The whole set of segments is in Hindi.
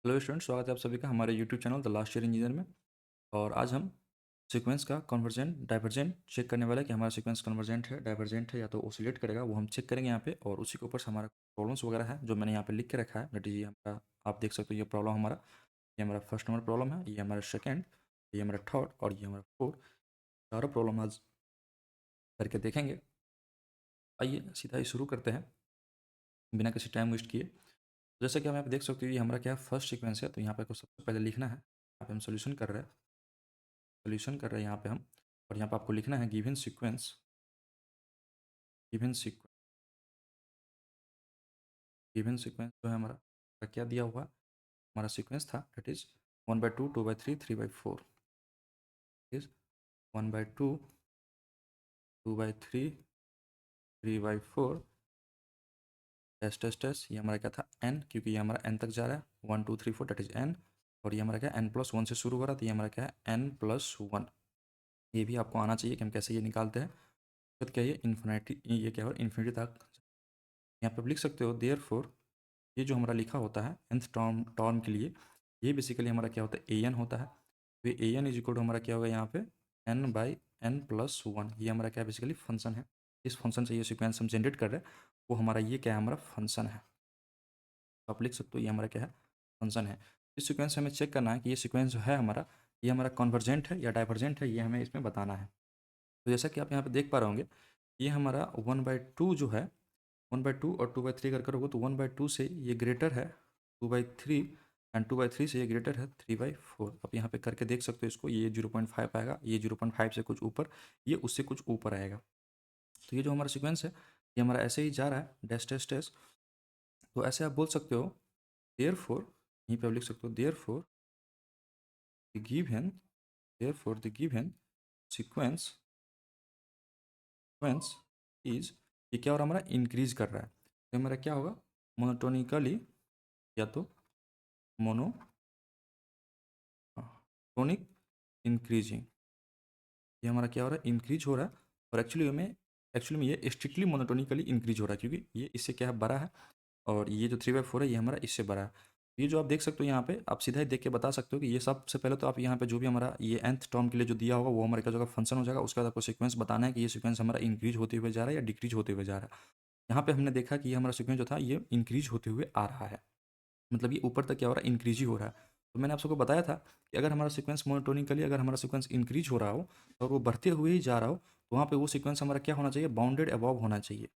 हेलो स्टूडेंट, स्वागत है आप सभी का हमारे YouTube channel the last year engineer में। और आज हम सीक्वेंस का कन्वर्जेंट डाइवर्जेंट चेक करने वाले हैं कि हमारा सीक्वेंस कन्वर्जेंट है, डाइवर्जेंट है या तो ओसिलेट करेगा, वो हम चेक करेंगे यहाँ पे। और उसी के ऊपर से हमारा प्रॉब्लम्स वगैरह है जो मैंने यहाँ पे लिख के रखा है। दैट इज ये हमारा, आप देख सकते हो ये प्रॉब्लम हमारा, ये हमारा फर्स्ट नंबर प्रॉब्लम है, ये हमारा सेकेंड, ये हमारा थर्ड और ये हमारा फोर्थ। चारों प्रॉब्लम आज करके देखेंगे। आइए सीधा ही शुरू करते हैं बिना किसी टाइम वेस्ट किए। जैसे कि हम यहाँ पे देख सकते हो ये हमारा क्या है, फर्स्ट सीक्वेंस है। तो यहाँ पे को सबसे पहले लिखना है, यहाँ पे हम सोल्यूशन कर रहे हैं, यहाँ पे हम। और यहाँ पे आपको लिखना है given sequence, given sequence, given sequence जो है हमारा क्या दिया हुआ हमारा सीक्वेंस था, that is 1/2, 2/3, 3/4। Is 1/2, 2/3, 3/4 test test test. ये हमारा क्या था n, क्योंकि ये हमारा n तक जा रहा है, 1 2 3 4 दैट इज n। और ये हमारा क्या n+1 से शुरू हो रहा है, तो ये हमारा क्या है n+1। ये भी आपको आना चाहिए कि हम कैसे ये निकालते हैं। फिर क्या ये इन्फिनिटी, ये क्या हो इन्फिनिटी तक। यहाँ पे आप लिख सकते हो देयर फोर, ये जो हमारा लिखा होता है nth टर्म टर्म के लिए, ये बेसिकली हमारा क्या होता है an होता है। तो ये an इज इक्वल टू हमारा क्या होगा यहाँ पे n/n+1। ये हमारा क्या बेसिकली फंक्शन है। इस फंक्शन से ये सीक्वेंस हम जनरेट कर रहे हैं, वो हमारा ये क्या है, हमारा फंक्शन है। तो आप लिख सकते हो ये हमारा क्या है, फंक्शन है। इस सीक्वेंस से हमें चेक करना है कि ये सीक्वेंस जो है हमारा, ये हमारा कन्वर्जेंट है या डाइवर्जेंट है, ये हमें इसमें बताना है। तो जैसा कि आप यहाँ पे देख पा रहे होंगे, ये हमारा 1/2 जो है, 1/2 और 2/3 अगर करोगे तो 1/2 से ये ग्रेटर है 2/3, एंड 2/3 से ये ग्रेटर है 3/4। आप यहाँ पे करके देख सकते हो इसको, ये 0.5 आएगा, ये 0.5 से कुछ ऊपर, ये उससे कुछ ऊपर आएगा। तो ये जो हमारा सीक्वेंस है, ये हमारा ऐसे ही जा रहा है, डैश डैश डैश। तो ऐसे आप बोल सकते हो देयर फोर, यहीं पे आप लिख सकते हो therefore the given, therefore the given sequence, sequence is, ये क्या हो रहा है हमारा, इंक्रीज कर रहा है। तो हमारा क्या होगा, मोनोटोनिकली या तो मोनो टोनिक इंक्रीजिंग। ये हमारा क्या हो रहा है, इंक्रीज हो रहा है। और एक्चुअली में ये स्ट्रिक्टली मोनोटोनिकली इंक्रीज हो रहा है, क्योंकि ये इससे क्या है, बड़ा है। और ये जो 3/4 है ये हमारा इससे बड़ा है। ये जो आप देख सकते हो यहाँ पे, आप सीधा ही देख के बता सकते हो कि ये सबसे पहले तो आप यहाँ पे जो भी हमारा ये nth टर्म के लिए जो दिया होगा वो हमारे क्या होगा, फंक्शन हो जाएगा। उसके बाद आपको सीक्वेंस बताना है कि ये सीक्वेंस हमारा इंक्रीज होते हुए जा रहा है या डिक्रीज होते हुए जा रहा है। यहाँ पे हमने देखा कि ये हमारा सीक्वेंस जो था ये इंक्रीज होते हुए आ रहा है, मतलब ये ऊपर तक क्या हो रहा है, इंक्रीज ही हो रहा है। तो मैंने आप सबको बताया था कि अगर हमारा सीक्वेंस मोनोटोनिकली, अगर हमारा सीक्वेंस इंक्रीज हो रहा हो और वो बढ़ते हुए ही जा रहा हो, तो वहाँ पे वो सीक्वेंस हमारा क्या होना चाहिए, बाउंडेड अबव होना चाहिए,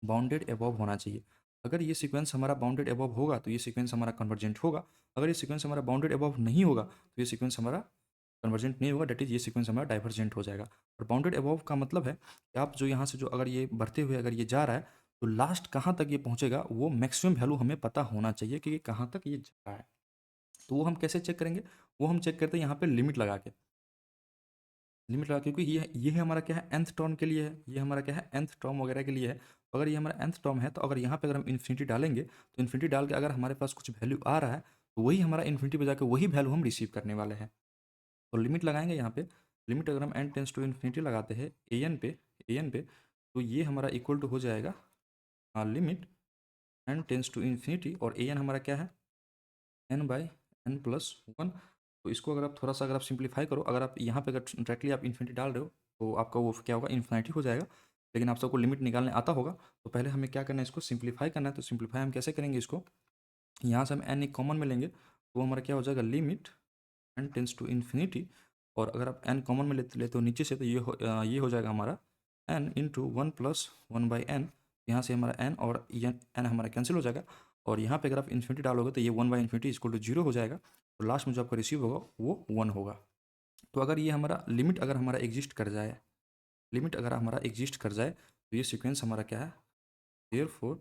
बाउंडेड अबव होना चाहिए। अगर ये सीक्वेंस हमारा बाउंडेड अबव होगा तो ये सीक्वेंस हमारा कन्वर्जेंट होगा। अगर ये सीक्वेंस हमारा बाउंडेड अबव नहीं होगा तो ये सीक्वेंस हमारा कन्वर्जेंट नहीं होगा, डेट इज ये सीक्वेंस हमारा डाइवर्जेंट हो जाएगा। और बाउंडेड अबव का मतलब है कि आप जो यहाँ से जो अगर ये बढ़ते हुए अगर ये जा रहा है, तो लास्ट कहाँ तक ये पहुँचेगा वो मैक्सिमम वैल्यू हमें पता होना चाहिए कि ये कहाँ तक ये जा रहा है। तो वो हम कैसे चेक करेंगे, वो हम चेक करते हैं यहाँ पे लिमिट लगा के, लिमिट लगा, क्योंकि ये हमारा क्या है, nth टर्म के लिए है, ये हमारा क्या है, nth टर्म वगैरह के लिए है। तो अगर ये हमारा nth टर्म है, तो अगर यहाँ पे अगर हम इन्फिनिटी डालेंगे, तो इन्फिनिटी डाल के अगर हमारे पास कुछ वैल्यू आ रहा है, तो वही हमारा इन्फिनिटी पे जाकर वही वैल्यू हम रिसीव करने वाले हैं। तो लिमिट लगाएंगे यहाँ पे। लिमिट अगर हम n टेंस टू इन्फिनिटी लगाते हैं an पे, तो ये हमारा इक्वल टू हो जाएगा limit n tends to infinity, और an हमारा क्या है, n/n+1। तो इसको अगर आप थोड़ा सा अगर आप सिंप्लीफाई करो, अगर आप यहाँ पे अगर डायरेक्टली आप इन्फिनिटी डाल रहे हो, तो आपका वो क्या होगा, इन्फिनिटी हो जाएगा। लेकिन आप सबको लिमिट निकालने आता होगा, तो पहले हमें क्या करना है, इसको सिंप्लीफाई करना है। तो सिंप्लीफाई हम कैसे करेंगे, इसको यहाँ से हम n एक कॉमन में लेंगे, तो हमारा क्या हो जाएगा, limit n tends to infinity. और अगर आप n कॉमन में लेते हो नीचे से, तो ये हो जाएगा हमारा n इंटू 1+1/n। यहाँ से हमारा n और n हमारा कैंसिल हो जाएगा। और यहाँ पे अगर आप इन्फिनिटी डालोगे तो ये 1/इन्फिनिटी इक्वल टू 0 हो जाएगा। तो लास्ट में जो आपका रिसीव होगा वो 1 होगा। तो अगर ये हमारा लिमिट अगर हमारा एग्जिस्ट कर जाए, लिमिट अगर हमारा एग्जिस्ट कर जाए, तो ये सीक्वेंस हमारा क्या है, therefore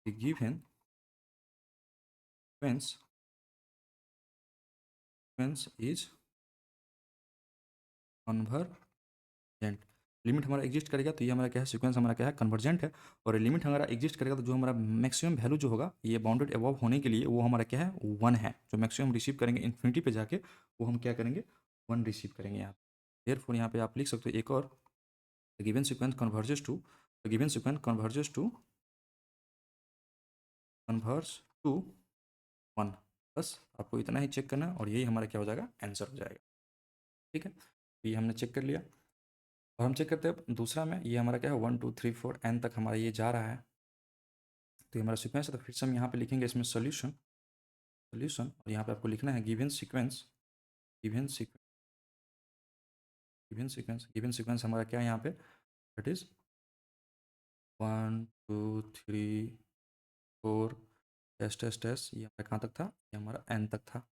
the given sequence is convergent. Limit हमारा एग्जिस्ट करेगा तो ये हमारा क्या है, सीक्वेंस हमारा क्या है, कन्वर्जेंट है। और लिमिट हमारा एग्जिस्ट करेगा तो जो हमारा मैक्सिमम वैल्यू जो होगा ये बाउंडेड अबव होने के लिए, वो हमारा क्या है, 1 है। जो मैक्सिमम रिसीव करेंगे इन्फिनिटी पे जाके, वो हम क्या करेंगे, 1 रिसीव करेंगे यहाँ। देयरफॉर यहाँ पे आप लिख सकते हो एक और, given sequence converges to, given sequence converges to 1। बस आपको इतना ही चेक करना है और यही हमारा क्या हो जाएगा, आंसर हो जाएगा। ठीक है, तो ये हमने चेक कर लिया। और हम चेक करते हैं दूसरा में, ये हमारा क्या है 1 2 3 4 n तक हमारा ये जा रहा है। तो ये हमारा सीक्वेंस है, तो फिर से हम यहाँ पे लिखेंगे इसमें सोल्यूशन। सोल्यूशन और यहाँ पे आपको लिखना है given sequence. Given sequence, given sequence, given sequence हमारा क्या है यहाँ पे, that is 1 2 3 4 test test test. ये हमारा कहाँ तक था, ये हमारा n तक था,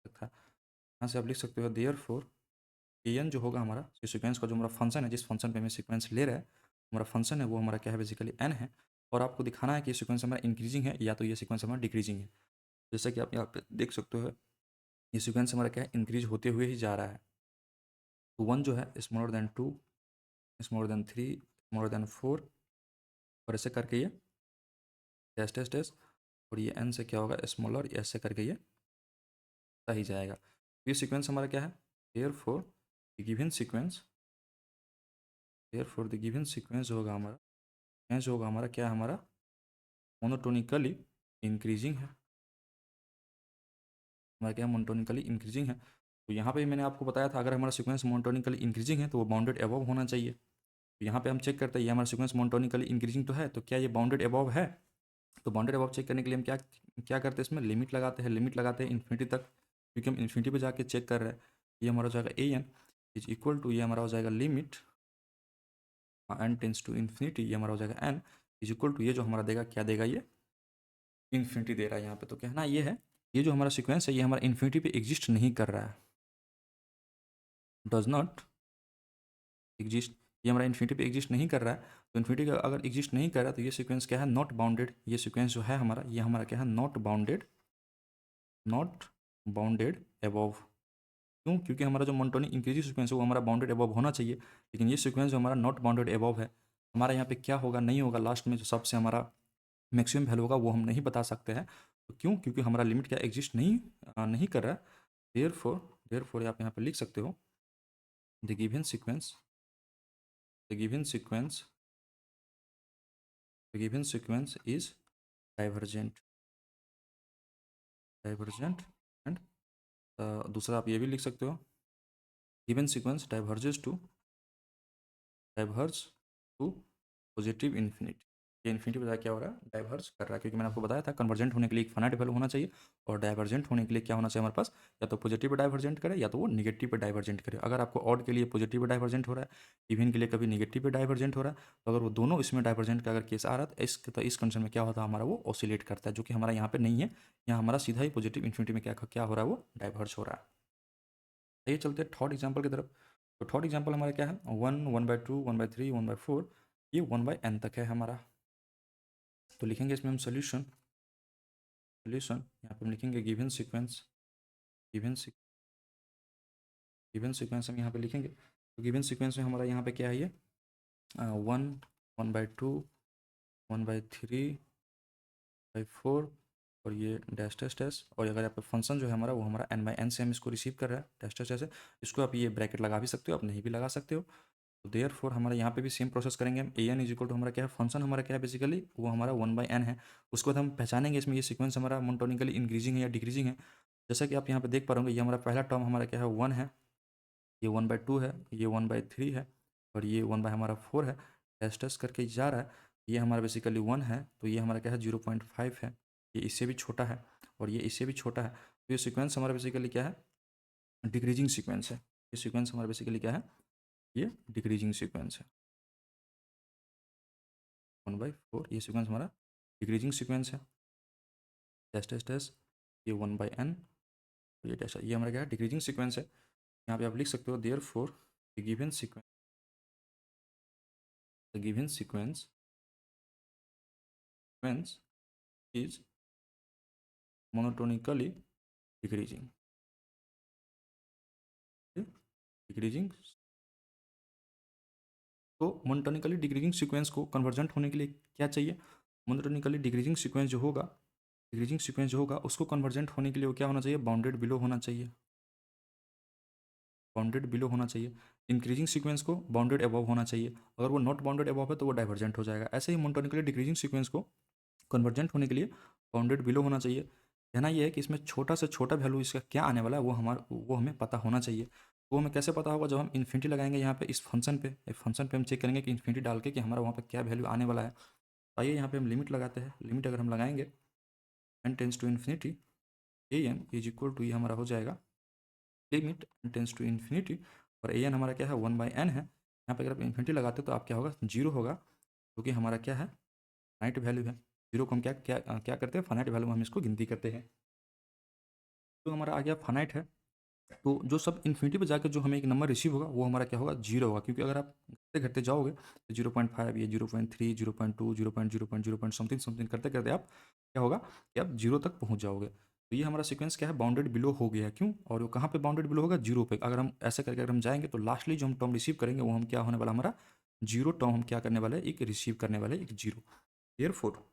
यहाँ से आप लिख सकते हो देयर फोर एन जो होगा हमारा, ये सीक्वेंस का जो हमारा फंक्शन है, जिस फंक्शन पे हमें सीक्वेंस ले रहा है, हमारा फंक्शन है वो हमारा क्या है, बेसिकली एन है। और आपको दिखाना है कि ये सीक्वेंस हमारा इंक्रीजिंग है या तो ये सीक्वेंस हमारा डिक्रीजिंग है। जैसा कि आप यहाँ पे देख सकते हो, ये सीक्वेंस हमारा क्या है, इंक्रीज होते हुए ही जा रहा है। तो 1 जो है smaller than 2, smaller than 3, smaller than 4, और ऐसे करके ये टेस्ट टेस्ट टेस्ट, और ये n से क्या होगा स्मॉलर, ऐसे करके ये ही जाएगा। तो ये सीक्वेंस हमारा क्या है, therefore the given sequence, therefore the given sequence होगा हमारा, सीक्वेंस होगा हमारा क्या है, हमारा मोनोटोनिकली इंक्रीजिंग है। हमारा क्या मोनोटोनिकली इंक्रीजिंग है। तो यहाँ पे मैंने आपको बताया था, अगर हमारा सीक्वेंस मोनोटोनिकली इंक्रीजिंग है तो वो बाउंडेड अबव होना चाहिए। तो यहाँ पे हम चेक करते हैं ये हमारा सीक्वेंस मोनोटोनिकली इंक्रीजिंग तो है, तो क्या ये बाउंडेड अबव है। तो बाउंडेड अबव चेक करने के लिए हम क्या क्या करते हैं, इसमें लिमिट लगाते हैं, लिमिट लगाते हैं इन्फिनिटी तक, क्योंकि हम इन्फिनिटी पे जाके चेक कर रहे हैं। ये हमारा हो जाएगा a n is equal to, ये हमारा हो जाएगा limit n tends to infinity, ये हमारा हो जाएगा एन इज इक्वल टू, ये जो हमारा देगा क्या देगा, ये इन्फिनिटी दे रहा है यहाँ पे। तो कहना ये है, ये जो हमारा सीक्वेंस है ये हमारा इन्फिनिटी पे एग्जिस्ट नहीं कर रहा है, डज नॉट एग्जिस्ट, ये हमारा इन्फिनिटी पे एग्जिस्ट नहीं कर रहा है। तो इन्फिनिटी का अगर एग्जिस्ट नहीं कर रहा है तो ये सीक्वेंस क्या है, नॉट बाउंडेड। ये सीक्वेंस जो है हमारा, ये हमारा क्या है, not bounded, not bounded above. क्यों, क्योंकि हमारा जो मोनोटोनिक इंक्रीजिंग सीक्वेंस है वो हमारा बाउंडेड एबव होना चाहिए, लेकिन ये सीक्वेंस जो हमारा नॉट बाउंडेड एबव है, हमारा यहाँ पे क्या होगा, नहीं होगा, लास्ट में जो सबसे हमारा मैक्सिमम वैल्यू होगा वो हम नहीं बता सकते हैं। तो क्यों, क्योंकि हमारा लिमिट क्या एग्जिस्ट नहीं कर रहा है। देयरफॉर आप यहाँ पे लिख सकते हो the given sequence, the given sequence, the given sequence is divergent, divergent and दूसरा आप ये भी लिख सकते हो, given sequence diverges to, diverge to positive infinity. ये इन्फिनिटी बजाय क्या हो रहा है, डाइवर्ज कर रहा है, क्योंकि मैंने आपको बताया था कन्वर्जेंट होने के लिए एक फाइनाइट वैल्यू होना चाहिए, और डाइवर्जेंट होने के लिए क्या होना चाहिए हमारे पास, या तो पॉजिटिव पे डाइवर्जेंट करे या तो वो निगेटिव पे डाइवर्जेंट करे। अगर आपको ऑड के लिए पॉजिटिव पे डाइवर्जेंट हो रहा है, इवन के लिए कभी निगेटिव पे डाइवर्जेंट हो रहा है, तो अगर वो दोनों इसमें डाइवर्जेंट का अगर केस आ रहा है तो इस कंडीशन में क्या होता है, हमारा वो ऑसिलेट करता है, जो कि हमारा यहाँ पे नहीं है। यहाँ हमारा सीधा ही पॉजिटिव इन्फिनिटी में क्या हो रहा है, वो डाइवर्ज हो रहा है। आइए चलते हैं थर्ड एग्जाम्पल की तरफ। तो थर्ड एग्जाम्पल हमारा क्या है, 1 1/2 1/3 1/4, ये 1/n तक है हमारा। तो लिखेंगे इसमें हम सोल्यूशन, सोल्यूशन यहाँ पे हम लिखेंगे given sequence, given given sequence हम यहाँ पे लिखेंगे। तो गिवन सीक्वेंस में हमारा यहाँ पे क्या है, ये 1 1/2 1/3/4, और ये डैश डैश डैश, और अगर यहाँ पे फंक्शन जो है हमारा वो हमारा n/n से हम इसको रिसीव कर रहा है, डैश डैश डैश। इसको आप ये ब्रैकेट लगा भी सकते हो, आप नहीं भी लगा सकते हो। तो देयर फोर हमारा यहाँ पे भी सेम प्रोसेस करेंगे हम। ए एन इज इक्वल टू हमारा क्या है, फंक्शन हमारा क्या है बेसिकली, वो हमारा 1/n है। उसके बाद हम पहचानेंगे इसमें ये सीक्वेंस हमारा मोनोटोनिकली इंक्रीजिंग है या डिक्रीजिंग है। जैसा कि आप यहाँ पे देख पा रहे होंगे, ये हमारा पहला टर्म हमारा क्या है, 1 है, ये 1/2 है, ये 1/3 है, और ये 1/4 है, टेस्ट टेस्ट करके जा रहा है। ये हमारा बेसिकली 1 है, तो ये हमारा क्या है 0.5 है, ये इससे भी छोटा है, और ये इससे भी छोटा है। तो ये सीक्वेंस हमारा बेसिकली क्या है, डिक्रीजिंग सीक्वेंस है। ये सीक्वेंस हमारा बेसिकली क्या है, ये डिक्रीजिंग सीक्वेंस है। 1/4 ये सीक्वेंस हमारा डिक्रीजिंग सीक्वेंस है, टेस्ट टेस्ट टेस्ट, ये 1/n, ये टेस्ट, ये हमारा क्या है, डिक्रीजिंग सीक्वेंस है। यहाँ पे आप लिख सकते हो therefore the given sequence, the given sequence is monotonically decreasing, decreasing. तो मोनोटोनिकली डिक्रीजिंग सीक्वेंस को कन्वर्जेंट होने के लिए क्या चाहिए, मोनोटोनिकली डिक्रीजिंग सीक्वेंस जो होगा, डिक्रीजिंग सीक्वेंस जो होगा उसको कन्वर्जेंट होने के लिए वो क्या होना चाहिए, बाउंडेड बिलो होना चाहिए, बाउंडेड बिलो होना चाहिए। इंक्रीजिंग सीक्वेंस को बाउंडेड अबव होना चाहिए, अगर वो नॉट बाउंडेड अबव है तो वो डाइवर्जेंट हो जाएगा। ऐसे ही मोनोटोनिकली डिक्रीजिंग सीक्वेंस को कन्वर्जेंट होने के लिए बाउंडेड बिलो होना चाहिए। कहना ये है कि इसमें छोटा से छोटा वैल्यू इसका क्या आने वाला है वो हमें पता होना चाहिए। वो हमें कैसे पता होगा? जब हम इन्फिनिटी लगाएंगे यहाँ पे इस फंक्शन पे हम चेक करेंगे कि इन्फिनिटी डाल के कि हमारा वहाँ पे क्या वैल्यू आने वाला है। तो आइए यहाँ पे हम लिमिट लगाते हैं। लिमिट अगर हम लगाएंगे n tends to infinity a n is equal to, ये हमारा हो जाएगा limit n tends to infinity, और ए एन हमारा क्या है 1/n है। यहाँ पे अगर आप इन्फिनिटी लगाते हो तो आप क्या होगा? जीरो होगा, क्योंकि हमारा क्या है? फाइनाइट वैल्यू है। जीरो को हम क्या क्या क्या करते हैं? फाइनाइट वैल्यू में हम इसको गिनती करते हैं। तो हमारा आ गया फाइनाइट है। तो जो सब इन्फिनिटी पे जाकर जो हमें एक नंबर रिसीव होगा वो हमारा क्या होगा? जीरो होगा, क्योंकि अगर आप घटते घटते जाओगे तो 0.5, ये 0.3, 0.2, 0.0 समथिंग समथिंग करते करते आप क्या होगा कि आप जीरो तक पहुंच जाओगे। तो ये हमारा सीक्वेंस क्या है? बाउंडेड बिलो हो गया है। क्यों? और वो कहाँ पे बाउंडेड बिलो होगा? जीरो पे। अगर हम ऐसे करके अगर हम जाएंगे तो लास्टली जो हम टर्म रिसीव करेंगे वो हम क्या होने वाला? हमारा जीरो टर्म हम क्या करने वाले हैं? एक रिसीव करने वाले एक जीरो। देयर फोर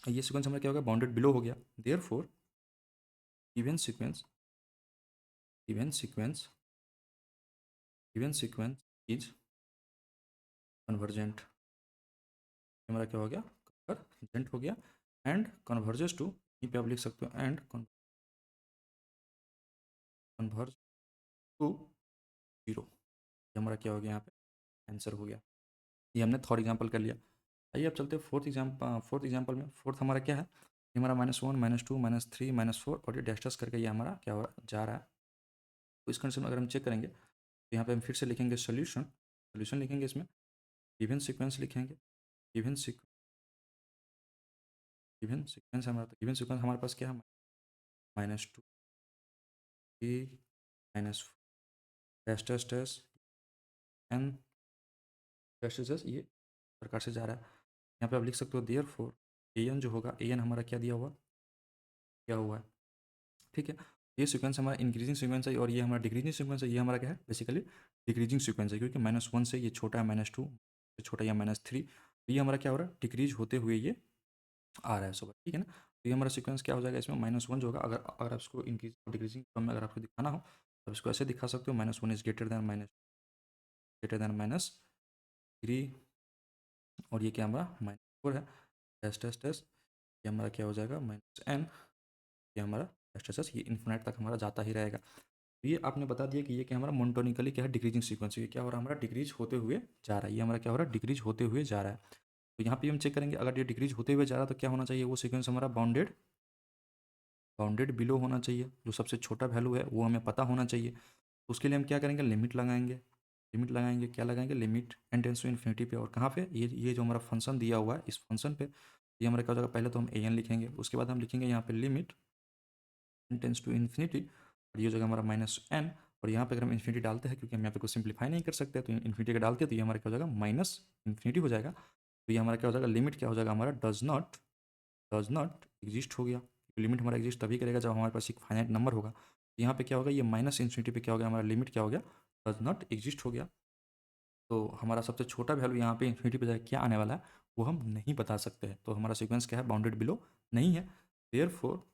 ये सीक्वेंस हमारा क्या होगा? बाउंडेड बिलो हो गया। Therefore even sequence even sequence even sequence is convergent. हमारा क्या हो गया? कन्वर्जेंट हो गया। एंड कन्वर्जेस टू, यहीं पे आप लिख सकते हो एंड कन्वर्ज टू जीरो। ये हमारा क्या हो गया? यहाँ पे आंसर हो गया। ये हमने थर्ड एग्जाम्पल कर लिया। आइए अब चलते हैं फोर्थ एग्जाम्पल में। फोर्थ हमारा क्या है? ये हमारा -1, -2, -3, -4 और ये डैश करके ये हमारा क्या हो रहा जा रहा है। तो इस कंडीशन में अगर हम चेक करेंगे तो यहाँ पे हम फिर से लिखेंगे सोल्यूशन लिखेंगे इसमें, गिवन सीक्वेंस लिखेंगे। गिवन गिवन सीक्वेंस हमारे पास क्या है? -2, 3, -4 dash dash dash n dash dash, ये प्रकार से जा रहा है। यहाँ पे आप लिख सकते हो देयर फोर ए एन जो होगा, ए एन हमारा क्या दिया हुआ? क्या हुआ है? ठीक है। ये सीक्वेंस हमारा इंक्रीजिंग सीक्वेंस है और ये हमारा डिक्रीजिंग सीक्वेंस है। ये हमारा क्या है? बेसिकली डिक्रीजिंग सीक्वेंस है, क्योंकि -1 से ये छोटा है, -2 से छोटा या -3, तो ये हमारा क्या हो रहा है? डिक्रीज होते हुए ये आ रहा है सुबह। ठीक है ना? तो ये हमारा सीक्वेंस क्या हो जाएगा? इसमें -1 जो होगा, अगर अगर आप इसको इंक्रीज डिक्रीजिंग फॉर्म में अगर आपको दिखाना हो तो इसको ऐसे दिखा सकते हो, -1 इज ग्रेटर दैन -3, और ये क्या हमारा -4 है, टेस्ट टेस्ट टेस्ट, ये हमारा क्या हो जाएगा? -n, ये हमारा टेस्ट टेस्ट, ये इन्फिनाइट तक हमारा जाता ही रहेगा। तो ये आपने बता दिया कि ये क्या हमारा मोनोटोनिकली क्या है? Decreasing sequence. ये क्या हो रहा है? हमारा डिक्रीज होते हुए जा रहा है। ये हमारा क्या हो रहा है? डिक्रीज होते हुए जा रहा है। तो यहाँ पे हम चेक करेंगे, अगर ये डिक्रीज होते हुए जा रहा है तो क्या होना चाहिए? वो सीक्वेंस हमारा बाउंडेड बिलो होना चाहिए। जो सबसे छोटा वैल्यू है वो हमें पता होना चाहिए। तो उसके लिए हम क्या करेंगे? लिमिट लगाएंगे। क्या लगाएंगे? Limit n tends to infinity पे, और कहाँ पे? ये जो हमारा फंक्शन दिया हुआ है इस फंक्शन पे, ये हमारा क्या हो जाएगा? पहले तो हम an लिखेंगे, उसके बाद हम लिखेंगे यहाँ पे limit n tends to infinity, और ये हो जाएगा हमारा -n, और यहाँ पे अगर हम इन्फिनिटी डालते हैं, क्योंकि हम यहाँ पे कुछ सिंप्लीफाई नहीं कर सकते, तो इन्फिनिटी का डालते हैं तो ये हमारा क्या हो जाएगा? माइनस इन्फिनिटी हो जाएगा। तो ये हमारा क्या हो जाएगा? लिमिट क्या हो जाएगा? हमारा डज नॉट एग्जिस्ट हो गया। लिमिट हमारा एग्जिस्ट तभी करेगा जब हमारे पास एक फाइनाइट नंबर होगा। तो यहाँ पे क्या होगा? ये -इन्फिनिटी पे क्या हो गया? हमारा लिमिट क्या हो गया? डज नॉट एग्जिस्ट हो गया। तो हमारा सबसे छोटा वैल्यू यहाँ पे इन्फिनिटी पे जाके क्या आने वाला है वो हम नहीं बता सकते हैं। तो हमारा सीक्वेंस क्या है? बाउंडेड बिलो नहीं है। Therefore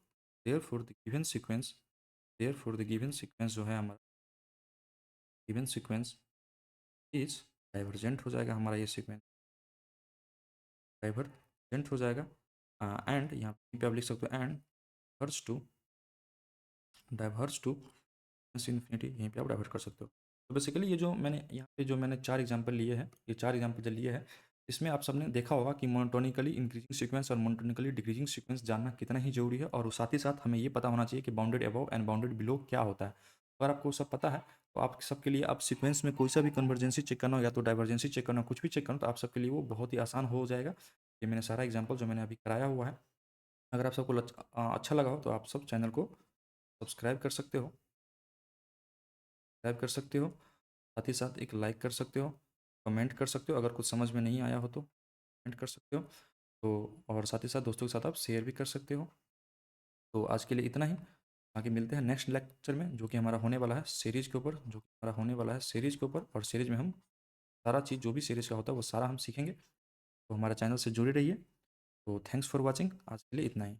the given sequence जो है हमारा गिवन सीक्वेंस इज डाइवर्जेंट हो जाएगा। हमारा ये सीक्वेंस डाइवर्जेंट हो जाएगा। एंड यहाँ पे आप लिख सकते हो एंड डाइवर्स टू इन्फिनिटी, यहीं पे आप डाइवर्ट कर सकते हो। तो बेसिकली ये जो मैंने यहाँ पे जो मैंने 4 एग्जांपल लिए हैं, ये 4 एग्जांपल जो लिए हैं, इसमें आप सबने देखा होगा कि मोनोटोनिकली इंक्रीजिंग सीक्वेंस और मोनोटोनिकली डिक्रीजिंग सीक्वेंस जानना कितना ही जरूरी है, और साथ ही साथ हमें ये पता होना चाहिए कि bounded above and bounded below क्या होता है। अगर आपको सब पता है तो आप सबके लिए आप सीक्वेंस में कोई सा भी कन्वर्जेंसी चेक करना हो या तो डाइवर्जेंसी चेक करना हो, कुछ भी चेक करना हो, तो आप सबके लिए वो बहुत ही आसान हो जाएगा। ये मैंने सारा एग्जाम्पल जो मैंने अभी कराया हुआ है। अगर आप सबको अच्छा लगा हो तो आप सब चैनल को सब्सक्राइब कर सकते हो, साथ ही साथ एक लाइक कर सकते हो, कमेंट कर सकते हो, अगर कुछ समझ में नहीं आया हो तो कमेंट कर सकते हो। तो और साथ ही साथ दोस्तों के साथ आप शेयर भी कर सकते हो। तो आज के लिए इतना ही, बाकी मिलते हैं नेक्स्ट लेक्चर में, जो कि हमारा होने वाला है सीरीज़ के ऊपर, और सीरीज़ में हम सारा चीज़ जो भी सीरीज़ का होता है वो सारा हम सीखेंगे। तो हमारे चैनल से जुड़े रहिए। तो थैंक्स फॉर वॉचिंग, आज के लिए इतना ही।